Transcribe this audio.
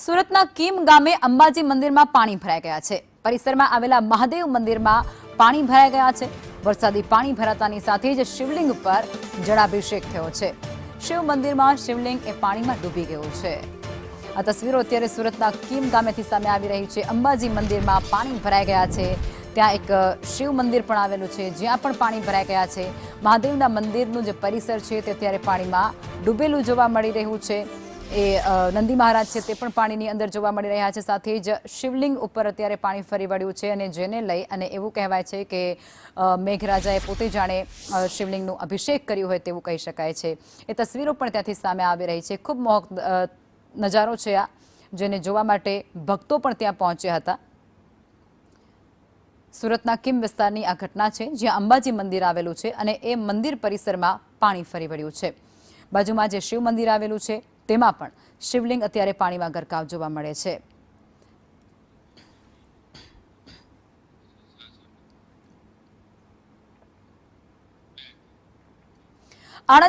સુરતના કીમ ગામે અંબાજી મંદિરમાં પાણી ભરાઈ ગયા છે। પરિસરમાં આવેલા મહાદેવ મંદિરમાં પાણી ભરાઈ ગયા છે। વરસાદી પાણી ભરાતાની સાથે જ શિવલિંગ પર જળાભિષેક થયો છે। શિવ મંદિરમાં શિવલિંગ એ પાણીમાં ડૂબી ગયું છે। આ તસવીરો અત્યારે સુરતના કીમ ગામેથી સામે આવી રહી છે। અંબાજી મંદિરમાં પાણી ભરાઈ ગયા છે। ત્યાં એક શિવ મંદિર પણ આવેલું છે, જ્યાં પણ પાણી ભરાઈ ગયા છે। મહાદેવના મંદિરનું જે પરિસર છે તે અત્યારે પાણીમાં ડૂબેલું જોવા મળી રહ્યું છે। એ નંદી મહારાજ છે તે પણ પાણીની અંદર જોવા મળી રહ્યા છે। સાથે જ શિવલિંગ ઉપર અત્યારે પાણી ફરી વળ્યું છે અને જેને લઈ અને એવું કહેવાય છે કે મેઘરાજાએ પોતે જાણે શિવલિંગનું અભિષેક કર્યું હોય તેવું કહી શકાય છે। એ તસવીરો પણ ત્યાંથી સામે આવી રહી છે। ખૂબ મોહક નજારો છે આ, જેને જોવા માટે ભક્તો પણ ત્યાં પહોંચ્યા હતા। સુરતના કીમ વિસ્તારની આ ઘટના છે, જ્યાં અંબાજી મંદિર આવેલું છે અને એ મંદિર પરિસરમાં પાણી ફરી વળ્યું છે। બાજુમાં જે શિવ મંદિર આવેલું છે તેમાં પણ શિવલિંગ અત્યારે પાણીમાં ગરકાવ જોવા મળે છે। આણંદ